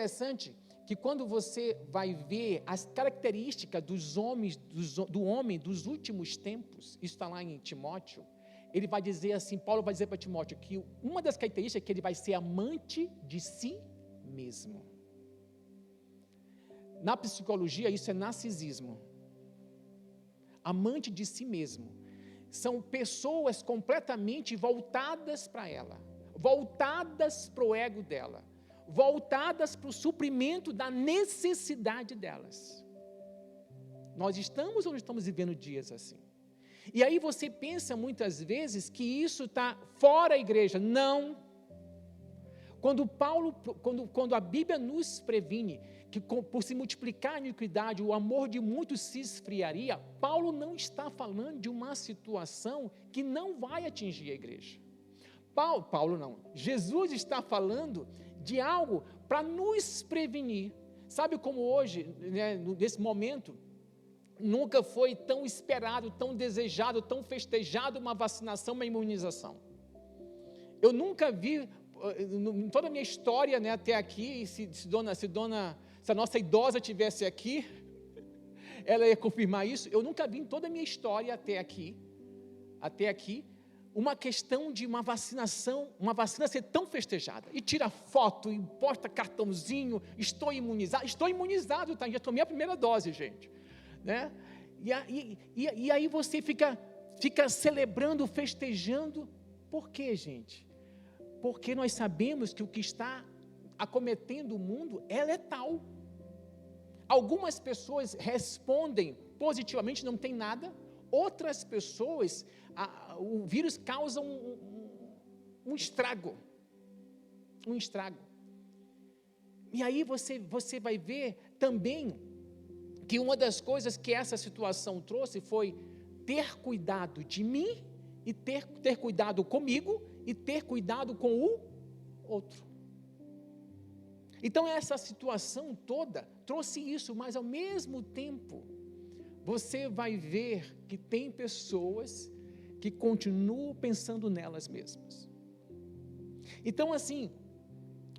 interessante que quando você vai ver as características dos homens, do homem dos últimos tempos, isso está lá em Timóteo, ele vai dizer assim, Paulo vai dizer para Timóteo, que uma das características é que ele vai ser amante de si mesmo. Na psicologia, isso é narcisismo. Amante de si mesmo. São pessoas completamente voltadas para ela, voltadas para o ego dela, voltadas para o suprimento da necessidade delas. Nós estamos ou não estamos vivendo dias assim? E aí você pensa muitas vezes que isso está fora da igreja. Não. Quando a Bíblia nos previne que por se multiplicar a iniquidade, o amor de muitos se esfriaria, Paulo não está falando de uma situação que não vai atingir a igreja. Paulo não. Jesus está falando de algo para nos prevenir. Sabe como hoje, né, nesse momento, nunca foi tão esperado, tão desejado, tão festejado uma vacinação, uma imunização. Eu nunca vi, em toda a minha história, né, até aqui, se a nossa idosa estivesse aqui, ela ia confirmar isso, eu nunca vi em toda a minha história até aqui, uma questão de uma vacina ser tão festejada, e tira foto, e posta cartãozinho, estou imunizado, tá? Já tomei a primeira dose, gente, né? E aí você fica celebrando, festejando. Por quê, gente? Porque nós sabemos que o que está acometendo o mundo é letal. Algumas pessoas respondem positivamente, não tem nada. Outras pessoas, o vírus causa um estrago. E aí você vai ver também que uma das coisas que essa situação trouxe foi ter cuidado de mim, e ter cuidado comigo, e ter cuidado com o outro. Então essa situação toda trouxe isso, mas ao mesmo tempo, você vai ver que tem pessoas que continuam pensando nelas mesmas. Então assim,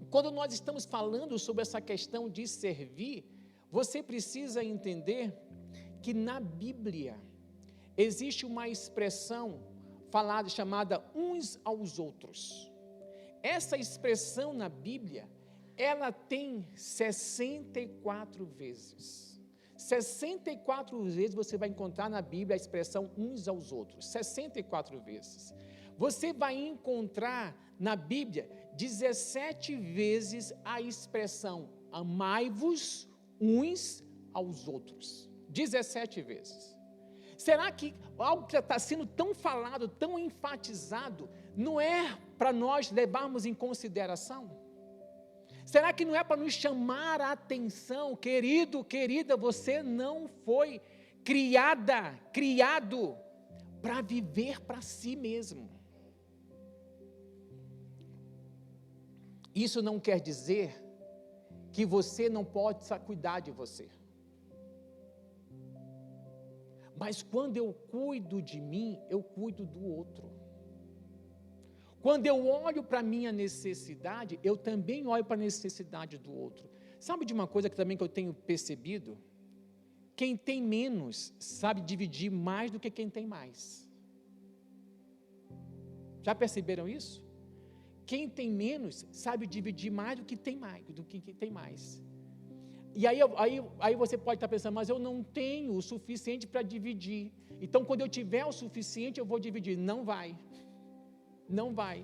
quando nós estamos falando sobre essa questão de servir, você precisa entender que na Bíblia existe uma expressão chamada uns aos outros. Essa expressão na Bíblia, ela tem 64 vezes. 64 vezes você vai encontrar na Bíblia a expressão uns aos outros. 64 vezes. Você vai encontrar na Bíblia 17 vezes a expressão amai-vos uns aos outros. 17 vezes. Será que algo que está sendo tão falado, tão enfatizado, não é para nós levarmos em consideração? Será que não é para nos chamar a atenção? Querido, querida, você não foi criado para viver para si mesmo. Isso não quer dizer que você não pode cuidar de você. Mas quando eu cuido de mim, eu cuido do outro. Quando eu olho para a minha necessidade, eu também olho para a necessidade do outro. Sabe de uma coisa que eu tenho percebido? Quem tem menos sabe dividir mais do que quem tem mais. Já perceberam isso? Quem tem menos sabe dividir mais do que tem mais. E aí você pode estar pensando, mas eu não tenho o suficiente para dividir. Então, quando eu tiver o suficiente, eu vou dividir. Não vai. Não vai.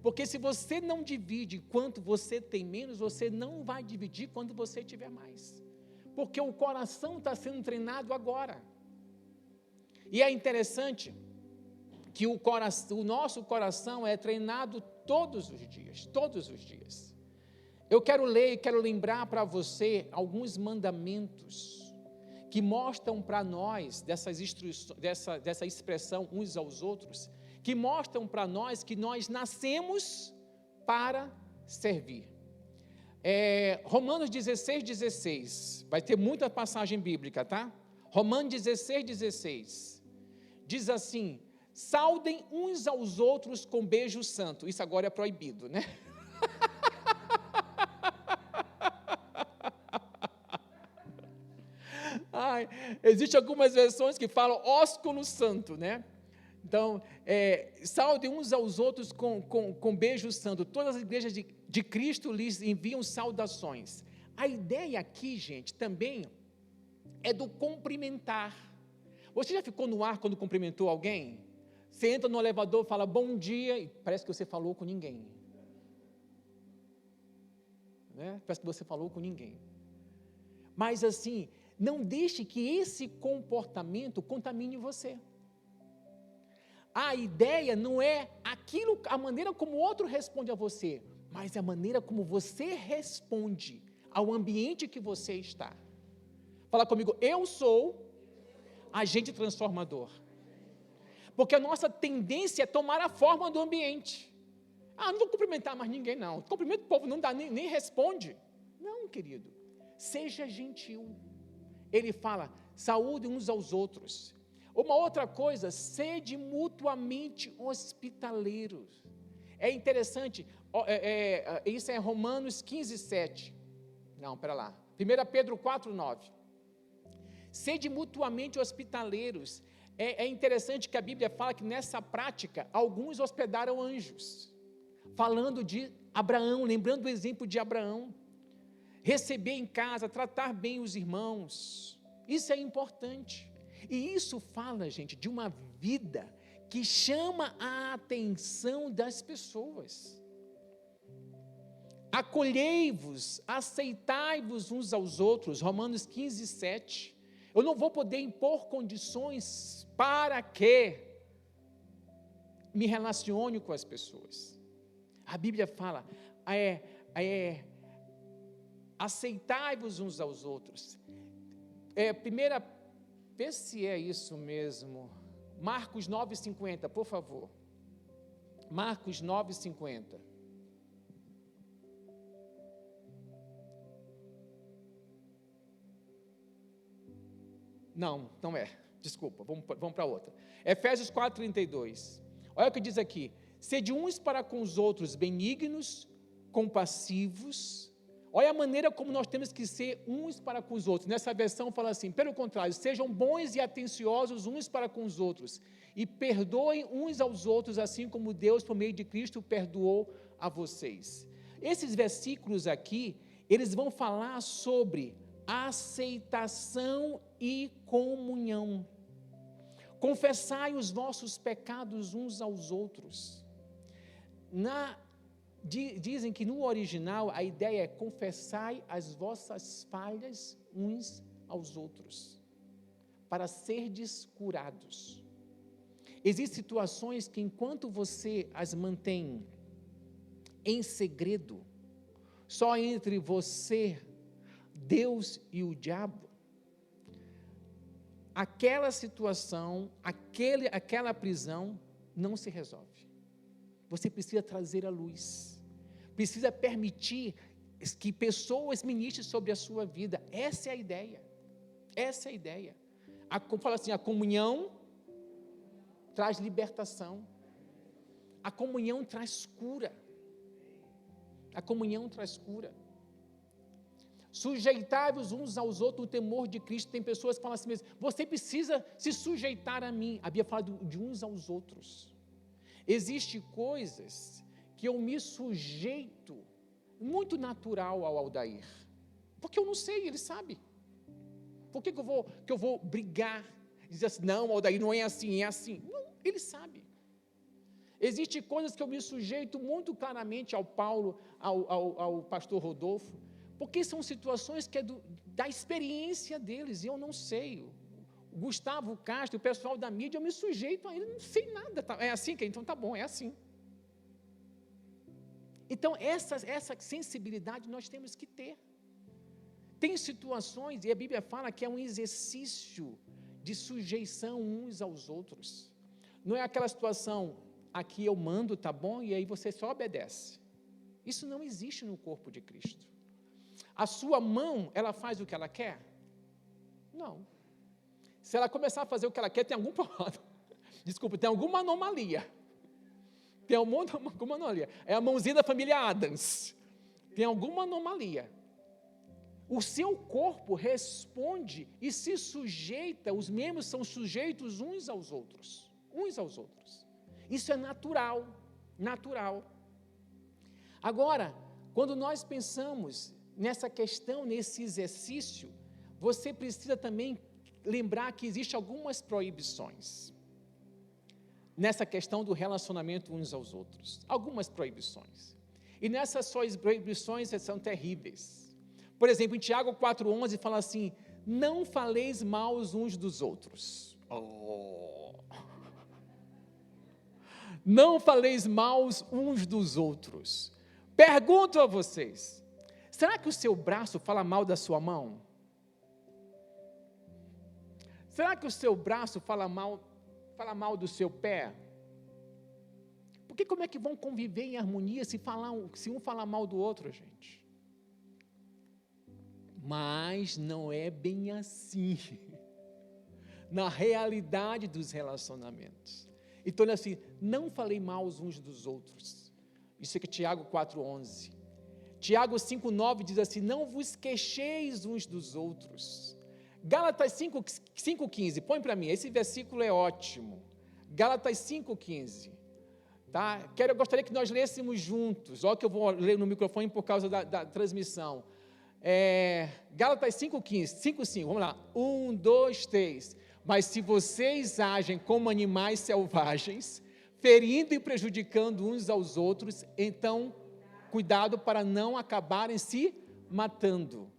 Porque se você não divide quanto você tem menos, você não vai dividir quando você tiver mais. Porque o coração está sendo treinado agora. E é interessante que o nosso coração é treinado todos os dias. Eu quero ler e quero lembrar para você alguns mandamentos que mostram para nós, dessa expressão uns aos outros, que mostram para nós que nós nascemos para servir. Romanos 16, vai ter muita passagem bíblica, tá? Romanos 16, diz assim, saudem uns aos outros com beijo santo. Isso agora é proibido, né? Existem algumas versões que falam ósculo santo, né? Então, saudem uns aos outros com beijo santo. Todas as igrejas de Cristo lhes enviam saudações. A ideia aqui, gente, também é do cumprimentar. Você já ficou no ar quando cumprimentou alguém? Você entra no elevador, fala bom dia, e parece que você falou com ninguém. Né? Parece que você falou com ninguém. Mas assim, não deixe que esse comportamento contamine você. A ideia não é a maneira como o outro responde a você, mas a maneira como você responde ao ambiente que você está. Fala comigo, eu sou agente transformador. Porque a nossa tendência é tomar a forma do ambiente. Não vou cumprimentar mais ninguém, não. Cumprimento o povo, não dá, nem responde. Não, querido. Seja gentil. Ele fala, saúde uns aos outros. Uma outra coisa, sede mutuamente hospitaleiros. É interessante, isso é Romanos 15, 7. Não, pera lá. 1 Pedro 4, 9. Sede mutuamente hospitaleiros. É interessante que a Bíblia fala que nessa prática, alguns hospedaram anjos. Falando de Abraão, lembrando o exemplo de Abraão. Receber em casa, tratar bem os irmãos. Isso é importante. E isso fala, gente, de uma vida que chama a atenção das pessoas. Acolhei-vos, aceitai-vos uns aos outros, Romanos 15, 7. Eu não vou poder impor condições para que me relacione com as pessoas. A Bíblia fala, aceitai-vos uns aos outros. Vê se é isso mesmo. Marcos 9,50, por favor. Marcos 9,50. Não é. Desculpa, vamos para outra. Efésios 4,32. Olha o que diz aqui. Sede uns para com os outros benignos, compassivos. Olha a maneira como nós temos que ser uns para com os outros. Nessa versão fala assim, pelo contrário, sejam bons e atenciosos uns para com os outros, e perdoem uns aos outros, assim como Deus, por meio de Cristo, perdoou a vocês. Esses versículos aqui, eles vão falar sobre aceitação e comunhão. Confessai os vossos pecados uns aos outros. Dizem que no original a ideia é confessai as vossas falhas uns aos outros, para serdes curados. Existem situações que enquanto você as mantém em segredo, só entre você, Deus e o diabo, aquela situação, aquela prisão não se resolve. Você precisa trazer a luz, precisa permitir que pessoas ministrem sobre a sua vida. Essa é a ideia, como fala assim, a comunhão traz libertação, a comunhão traz cura, Sujeitai-vos uns aos outros no temor de Cristo. Tem pessoas que falam assim mesmo, você precisa se sujeitar a mim. A Bíblia fala de uns aos outros. Existem coisas que eu me sujeito, muito natural ao Aldair, porque eu não sei, ele sabe. Por que eu vou brigar, dizer assim, não, Aldair, não é assim, é assim. Não, ele sabe. Existem coisas que eu me sujeito muito claramente ao Paulo, ao pastor Rodolfo, porque são situações que é da experiência deles, e eu não sei. O Gustavo Castro, o pessoal da mídia, eu me sujeito a ele, não sei nada. É assim? Então tá bom, é assim. Então, essa sensibilidade nós temos que ter. Tem situações, e a Bíblia fala que é um exercício de sujeição uns aos outros. Não é aquela situação, aqui eu mando, tá bom, e aí você só obedece. Isso não existe no corpo de Cristo. A sua mão, ela faz o que ela quer? Não. Se ela começar a fazer o que ela quer, tem algum problema. Desculpa, tem alguma anomalia. Tem alguma anomalia. É a mãozinha da família Adams. Tem alguma anomalia. O seu corpo responde e se sujeita, os membros são sujeitos uns aos outros. Isso é natural. Agora, quando nós pensamos nessa questão, nesse exercício, você precisa também lembrar que existem algumas proibições nessa questão do relacionamento uns aos outros. Algumas proibições. E nessas proibições são terríveis. Por exemplo, em Tiago 4,11 fala assim: não faleis mal uns dos outros. Não faleis mal uns dos outros. Pergunto a vocês: será que o seu braço fala mal da sua mão? Será que o seu braço fala mal do seu pé? Porque como é que vão conviver em harmonia se um falar mal do outro, gente? Mas não é bem assim, na realidade dos relacionamentos. Então, assim, não falei mal uns dos outros. Isso é que Tiago 4,11. Tiago 5,9 diz assim: não vos queixeis uns dos outros. Gálatas 5,15, põe para mim, esse versículo é ótimo. Gálatas 5,15, tá? Eu gostaria que nós lêssemos juntos, olha que eu vou ler no microfone por causa da transmissão. Gálatas 5,5, vamos lá, 1, 2, 3, mas se vocês agem como animais selvagens, ferindo e prejudicando uns aos outros, então, cuidado para não acabarem se matando.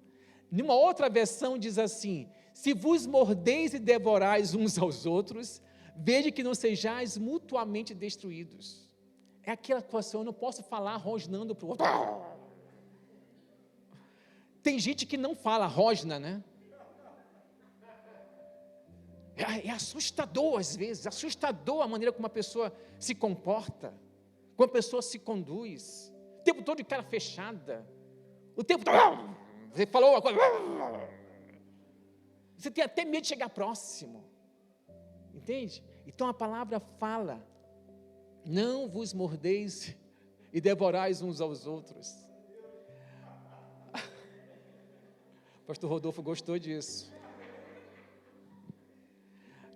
Numa outra versão diz assim: se vos mordeis e devorais uns aos outros, vede que não sejais mutuamente destruídos. É aquela situação, eu não posso falar rosnando para o outro. Tem gente que não fala, rosna, né? É assustador às vezes, assustador a maneira como uma pessoa se comporta, como a pessoa se conduz, o tempo todo de cara fechada, o tempo todo, você falou uma coisa, você tem até medo de chegar próximo, entende? Então a palavra fala: não vos mordeis e devorais uns aos outros. O pastor Rodolfo gostou disso.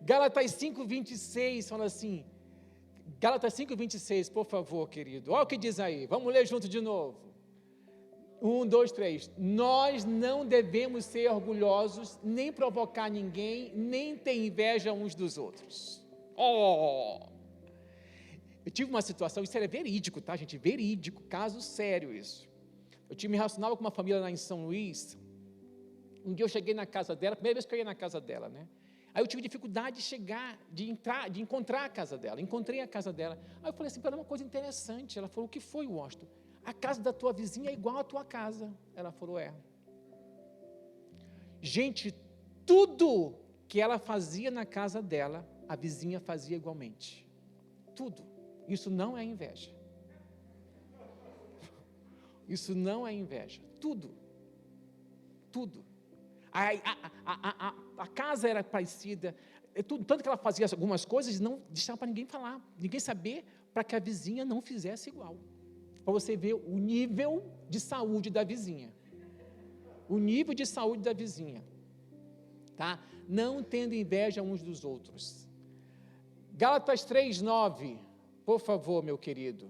Gálatas 5,26 fala assim, Gálatas 5,26, por favor, querido, olha o que diz aí, vamos ler junto de novo. 1, 2, 3, nós não devemos ser orgulhosos, nem provocar ninguém, nem ter inveja uns dos outros. Eu tive uma situação, isso era verídico, tá, gente? Verídico, caso sério isso. Me relacionava com uma família lá em São Luís. Um dia eu cheguei na casa dela, primeira vez que eu ia na casa dela, né? Aí eu tive dificuldade de chegar, de encontrar a casa dela. Encontrei a casa dela. Aí eu falei assim, para uma coisa interessante. Ela falou: o que foi, Washington? A casa da tua vizinha é igual à tua casa. Ela falou: é. Gente, tudo que ela fazia na casa dela, a vizinha fazia igualmente. Tudo. Isso não é inveja. Isso não é inveja. Tudo. A casa era parecida, tanto que ela fazia algumas coisas e não deixava para ninguém falar, ninguém saber, para que a vizinha não fizesse igual. Para você ver o nível de saúde da vizinha. Tá? Não tendo inveja uns dos outros. Gálatas 3,9, por favor, meu querido.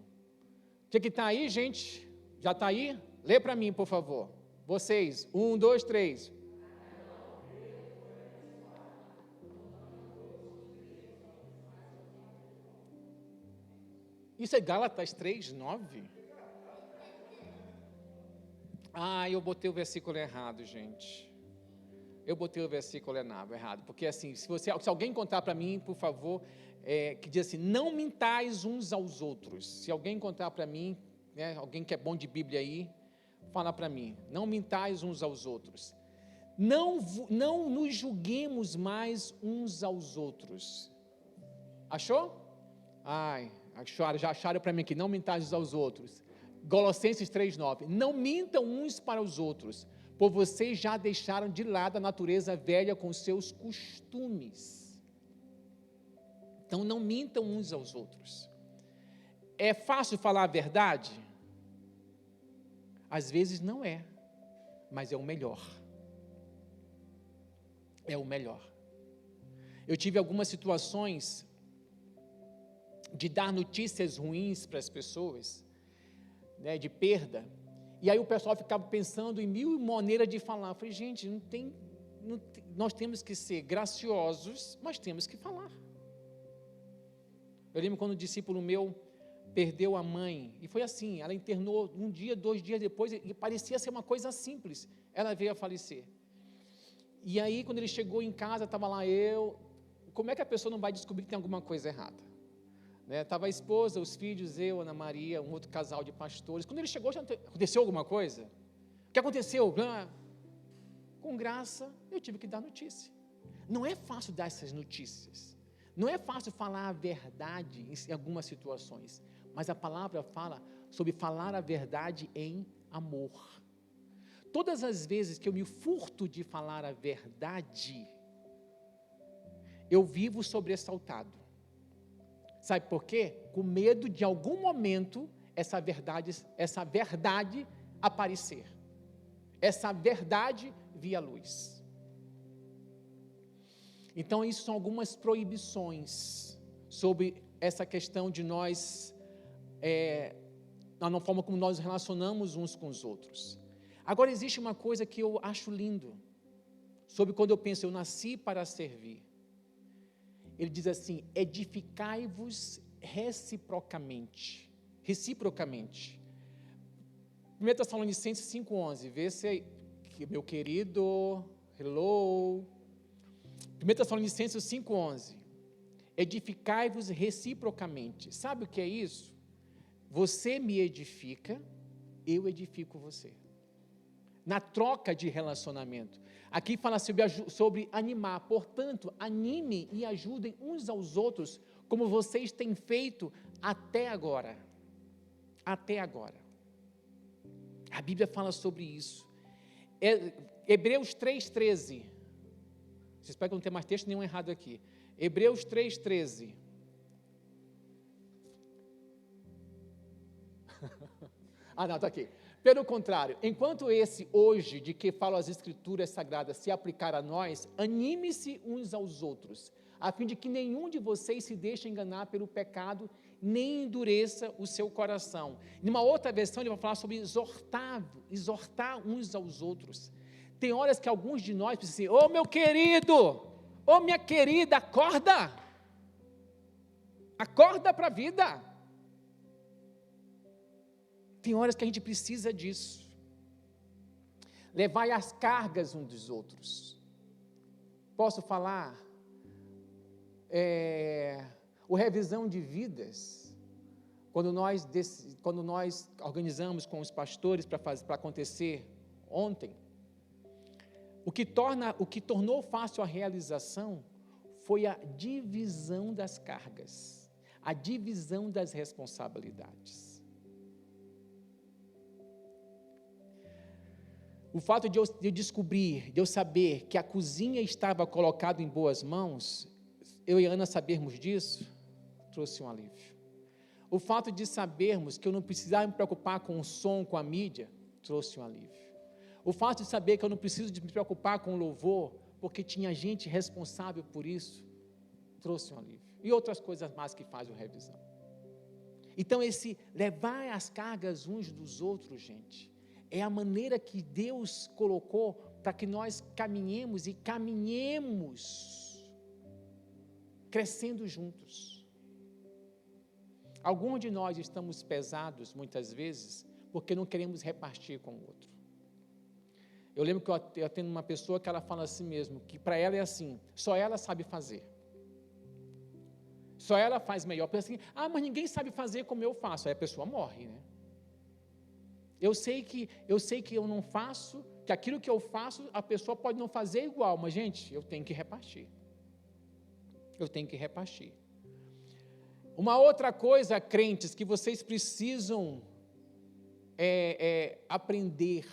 O que está aí, gente? Já está aí? Lê para mim, por favor. Vocês, 1, 2, 3. Isso é Gálatas 3,9? Eu botei o versículo errado, gente. Eu botei o versículo errado, porque assim, se alguém contar para mim, por favor, que diz assim: não mintais uns aos outros. Se alguém contar para mim, né, alguém que é bom de Bíblia aí, fala para mim: não mintais uns aos outros. Não nos julguemos mais uns aos outros. Achou? Já acharam para mim aqui: não mintais uns aos outros. Colossenses 3,9, não mintam uns para os outros, pois vocês já deixaram de lado a natureza velha com seus costumes. Então não mintam uns aos outros. É fácil falar a verdade? Às vezes não é. mas é o melhor. É o melhor. Eu tive algumas situações de dar notícias ruins para as pessoas, né, de perda, e aí o pessoal ficava pensando em mil maneiras de falar. Eu falei, gente, nós temos que ser graciosos, mas temos que falar. Eu lembro quando um discípulo meu perdeu a mãe, e foi assim, ela internou um dia, 2 dias depois, e parecia ser uma coisa simples, ela veio a falecer. E aí, quando ele chegou em casa, estava lá como é que a pessoa não vai descobrir que tem alguma coisa errada? Estava a esposa, os filhos, eu, Ana Maria, um outro casal de pastores. Quando ele chegou, já aconteceu alguma coisa? O que aconteceu? Com graça, eu tive que dar notícia. Não é fácil dar essas notícias. Não é fácil falar a verdade em algumas situações. Mas a palavra fala sobre falar a verdade em amor. Todas as vezes que eu me furto de falar a verdade, eu vivo sobressaltado. Sabe por quê? Com medo de algum momento essa verdade aparecer. Essa verdade vir à luz. Então, isso são algumas proibições sobre essa questão de nós, na forma como nós nos relacionamos uns com os outros. Agora, existe uma coisa que eu acho lindo, sobre quando eu penso, eu nasci para servir. Ele diz assim, edificai-vos reciprocamente. 1 Tessalonicenses 5,11, vê se, meu querido, hello. 1 Tessalonicenses 5,11, edificai-vos reciprocamente. Sabe o que é isso? Você me edifica, eu edifico você. Na troca de relacionamento. Aqui fala sobre animar, portanto, animem e ajudem uns aos outros, como vocês têm feito até agora. Até agora. A Bíblia fala sobre isso. Hebreus 3,13. Vocês esperam que não tem mais texto nenhum errado aqui. Hebreus 3,13. Não, está aqui. Pelo contrário, enquanto esse hoje, de que falam as Escrituras Sagradas, se aplicar a nós, anime-se uns aos outros, a fim de que nenhum de vocês se deixe enganar pelo pecado, nem endureça o seu coração. Numa outra versão, ele vai falar sobre exortar uns aos outros. Tem horas que alguns de nós precisam dizer, meu querido, minha querida, acorda para a vida. Tem horas que a gente precisa disso. Levai as cargas uns dos outros. Posso falar? O revisão de vidas, quando nós organizamos com os pastores para acontecer ontem, o que tornou fácil a realização foi a divisão das cargas, a divisão das responsabilidades. O fato de eu descobrir, de eu saber que a cozinha estava colocada em boas mãos, eu e a Ana sabermos disso, trouxe um alívio. O fato de sabermos que eu não precisava me preocupar com o som, com a mídia, trouxe um alívio. O fato de saber que eu não preciso de me preocupar com o louvor, porque tinha gente responsável por isso, trouxe um alívio. E outras coisas mais que fazem a revisão. Então, esse levar as cargas uns dos outros, gente, é a maneira que Deus colocou para que nós caminhemos crescendo juntos. Alguns de nós estamos pesados, muitas vezes, porque não queremos repartir com o outro. Eu lembro que eu atendo uma pessoa que ela fala assim mesmo, que para ela é assim, só ela sabe fazer. Só ela faz melhor. Pensa assim, mas ninguém sabe fazer como eu faço. Aí a pessoa morre, né? Eu sei que eu não faço, que aquilo que eu faço, a pessoa pode não fazer igual, mas, gente, eu tenho que repartir. Uma outra coisa, crentes, que vocês precisam aprender: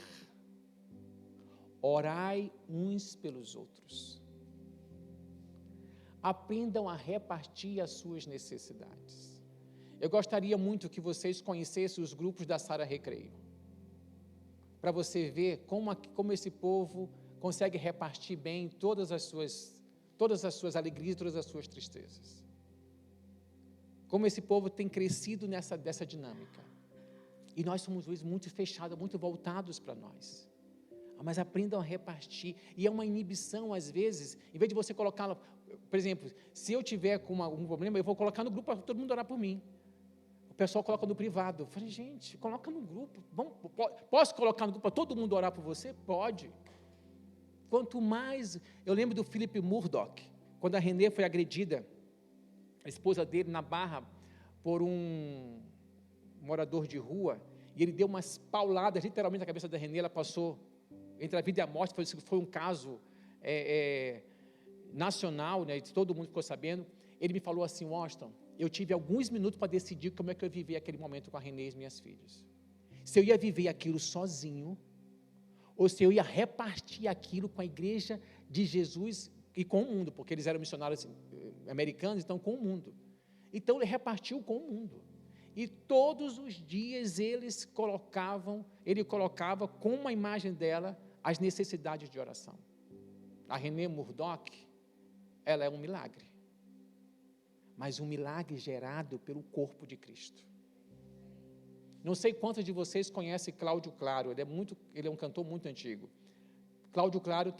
orai uns pelos outros. Aprendam a repartir as suas necessidades. Eu gostaria muito que vocês conhecessem os grupos da Sara Recreio, para você ver como esse povo consegue repartir bem todas as suas alegrias, todas as suas tristezas. Como esse povo tem crescido dessa dinâmica. E nós somos hoje muito fechados, muito voltados para nós. Mas aprendam a repartir. E é uma inibição, às vezes, em vez de você colocar, por exemplo, se eu tiver com algum problema, eu vou colocar no grupo para todo mundo orar por mim. O pessoal coloca no privado. Eu falei, gente, coloca no grupo. Posso colocar no grupo para todo mundo orar por você? Pode. Quanto mais, eu lembro do Philip Murdoch, quando a Renê foi agredida, a esposa dele, na Barra, por um morador de rua, e ele deu umas pauladas, literalmente, na cabeça da Renê, ela passou entre a vida e a morte, foi um caso nacional, né, todo mundo ficou sabendo. Ele me falou assim, Washington, eu tive alguns minutos para decidir como é que eu ia viver aquele momento com a Renê e as minhas filhas. Se eu ia viver aquilo sozinho, ou se eu ia repartir aquilo com a igreja de Jesus e com o mundo, porque eles eram missionários americanos, então com o mundo. Então ele repartiu com o mundo. E todos os dias ele colocava com a imagem dela as necessidades de oração. A Renê Murdoch, ela é um milagre. Mas um milagre gerado pelo corpo de Cristo. Não sei quantos de vocês conhecem Cláudio Claro, ele é um cantor muito antigo. Cláudio Claro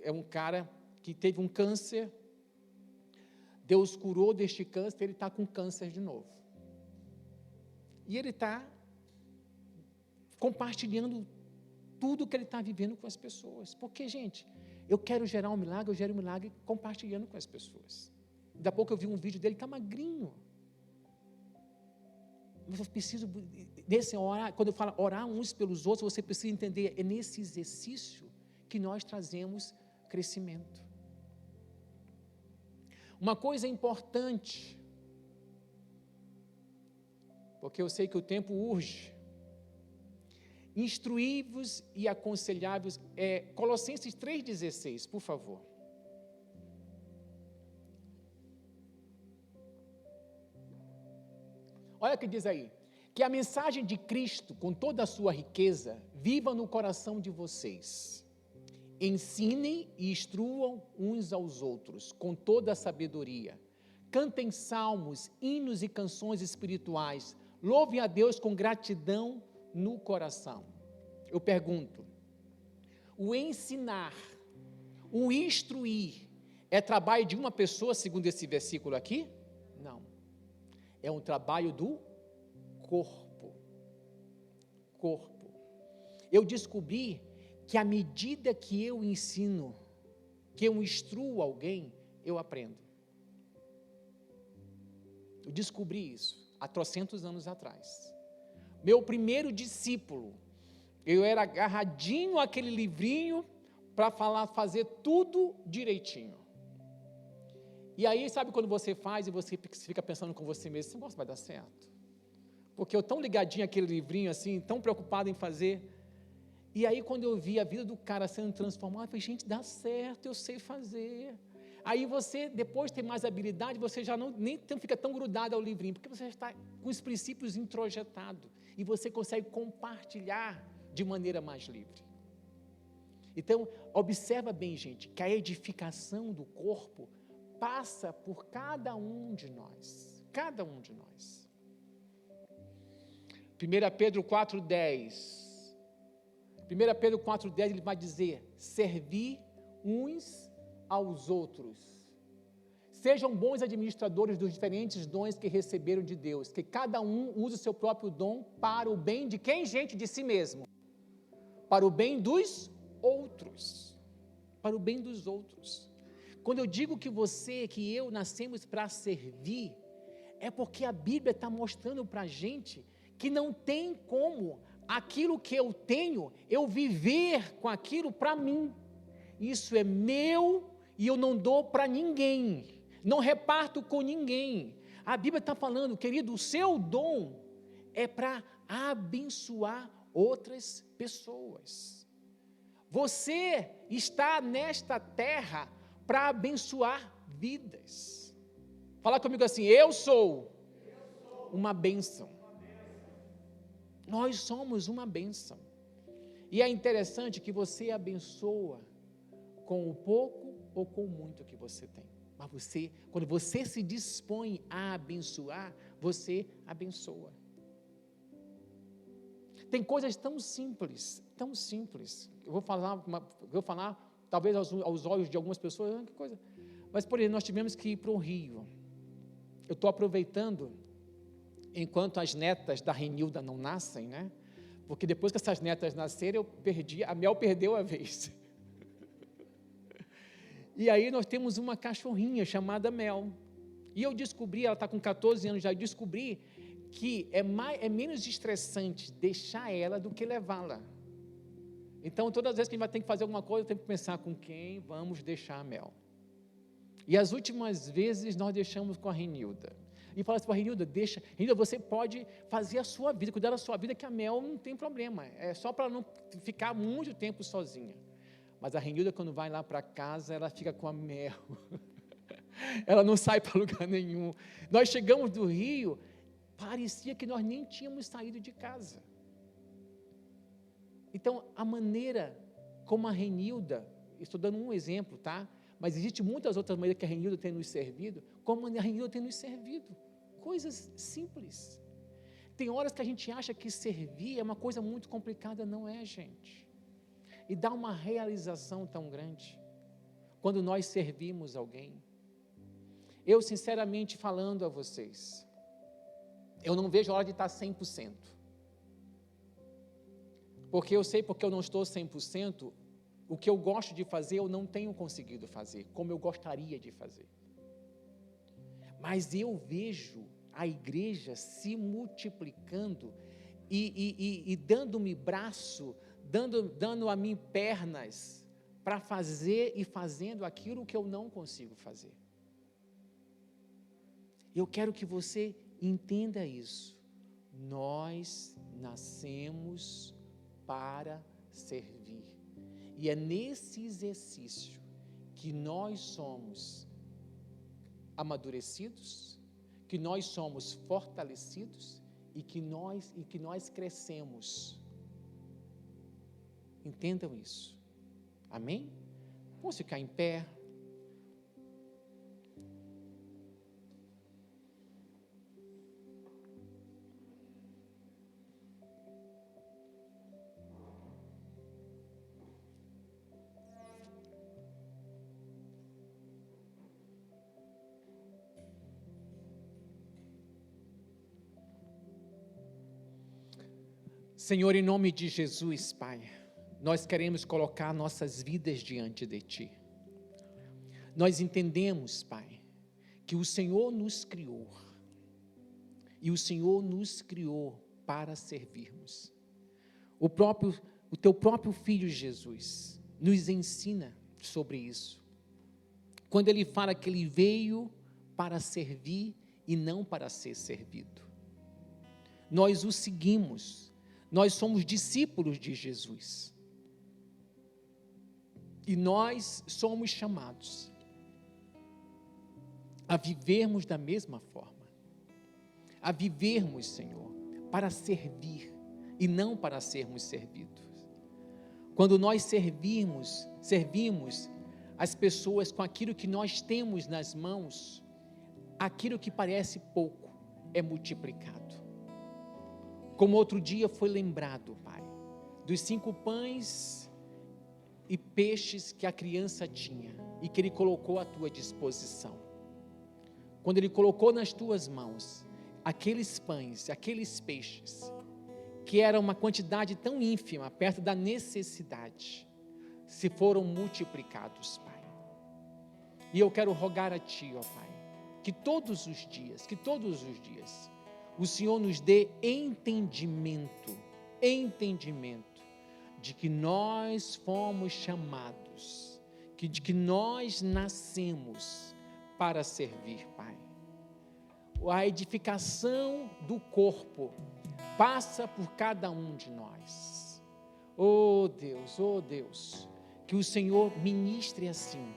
é um cara que teve um câncer, Deus curou deste câncer, ele está com câncer de novo. E ele está compartilhando tudo que ele está vivendo com as pessoas. Porque, gente, eu quero gerar um milagre, eu gero um milagre compartilhando com as pessoas. Daqui a pouco eu vi um vídeo dele, está magrinho. Eu preciso, quando eu falo orar uns pelos outros, você precisa entender, é nesse exercício que nós trazemos crescimento. Uma coisa importante, porque eu sei que o tempo urge, instruí-vos e aconselhai-vos, Colossenses 3,16, por favor. Olha o que diz aí, que a mensagem de Cristo, com toda a sua riqueza, viva no coração de vocês. Ensinem e instruam uns aos outros, com toda a sabedoria. Cantem salmos, hinos e canções espirituais. Louvem a Deus com gratidão no coração. Eu pergunto, o ensinar, o instruir, é trabalho de uma pessoa, segundo esse versículo aqui? Não. É um trabalho do corpo. Eu descobri que à medida que eu ensino, que eu instruo alguém, eu aprendo. Eu descobri isso há trocentos anos atrás. Meu primeiro discípulo, eu era agarradinho àquele livrinho para fazer tudo direitinho. E aí, sabe quando você faz e você fica pensando com você mesmo, esse negócio vai dar certo? Porque eu tão ligadinho àquele livrinho assim, tão preocupado em fazer. E aí, quando eu vi a vida do cara sendo transformada, eu falei, gente, dá certo, eu sei fazer. Aí você, depois de ter mais habilidade, você já nem fica tão grudado ao livrinho, porque você já está com os princípios introjetados, e você consegue compartilhar de maneira mais livre. Então, observa bem, gente, que a edificação do corpo passa por cada um de nós. Cada um de nós. 1 Pedro 4,10. 1 Pedro 4,10, ele vai dizer, servir uns aos outros. Sejam bons administradores dos diferentes dons que receberam de Deus, que cada um use o seu próprio dom para o bem de quem, gente? De si mesmo. Para o bem dos outros. Para o bem dos outros. Quando eu digo que eu nascemos para servir, é porque a Bíblia está mostrando para a gente que não tem como aquilo que eu tenho, eu viver com aquilo para mim. Isso é meu e eu não dou para ninguém, não reparto com ninguém. A Bíblia está falando, querido, o seu dom é para abençoar outras pessoas. Você está nesta terra para abençoar vidas. Fala comigo assim, eu sou uma bênção. Nós somos uma bênção. E é interessante que você abençoa com o pouco ou com o muito que você tem. Mas quando você se dispõe a abençoar, você abençoa. Tem coisas tão simples, eu vou falar talvez aos olhos de algumas pessoas, que coisa. Mas, por exemplo, nós tivemos que ir para o Rio. Eu estou aproveitando, enquanto as netas da Renilda não nascem, né? Porque depois que essas netas nasceram, a Mel perdeu a vez. E aí nós temos uma cachorrinha chamada Mel. E eu descobri, ela está com 14 anos já, eu descobri que é menos estressante deixar ela do que levá-la. Então, todas as vezes que a gente vai ter que fazer alguma coisa, eu tenho que pensar com quem vamos deixar a Mel. E as últimas vezes nós deixamos com a Renilda. E fala assim para a Renilda, Renilda, você pode fazer a sua vida, cuidar da sua vida, que a Mel não tem problema. É só para não ficar muito tempo sozinha. Mas a Renilda, quando vai lá para casa, ela fica com a Mel. Ela não sai para lugar nenhum. Nós chegamos do Rio, parecia que nós nem tínhamos saído de casa. Então, a maneira como a Renilda, estou dando um exemplo, tá? Mas existem muitas outras maneiras que a Renilda tem nos servido, como a Renilda tem nos servido. Coisas simples. Tem horas que a gente acha que servir é uma coisa muito complicada, não é, gente? E dá uma realização tão grande quando nós servimos alguém. Eu, sinceramente falando a vocês, eu não vejo a hora de estar 100%. Porque eu sei, porque eu não estou 100%, o que eu gosto de fazer, eu não tenho conseguido fazer, como eu gostaria de fazer. Mas eu vejo a igreja se multiplicando e dando-me braço, dando a mim pernas para fazer e fazendo aquilo que eu não consigo fazer. Eu quero que você entenda isso. Nós nascemos para servir. E é nesse exercício que nós somos amadurecidos, que nós somos fortalecidos e que nós crescemos. Entendam isso. Amém? Vamos ficar em pé. Senhor, em nome de Jesus, Pai, nós queremos colocar nossas vidas diante de Ti. Nós entendemos, Pai, que o Senhor nos criou, e o Senhor nos criou para servirmos. O Teu próprio Filho Jesus nos ensina sobre isso, quando Ele fala que Ele veio para servir e não para ser servido. Nós o seguimos. Nós somos discípulos de Jesus. E nós somos chamados a vivermos da mesma forma. A vivermos, Senhor, para servir e não para sermos servidos. Quando nós servimos as pessoas com aquilo que nós temos nas mãos, aquilo que parece pouco é multiplicado. Como outro dia foi lembrado, Pai, dos 5 pães e peixes que a criança tinha e que Ele colocou à tua disposição. Quando Ele colocou nas tuas mãos aqueles pães, aqueles peixes, que era uma quantidade tão ínfima, perto da necessidade, se foram multiplicados, Pai. E eu quero rogar a Ti, ó Pai, que todos os dias, o Senhor nos dê entendimento de que nós fomos chamados, de que nós nascemos para servir, Pai. A edificação do corpo passa por cada um de nós. Oh Deus, que o Senhor ministre assim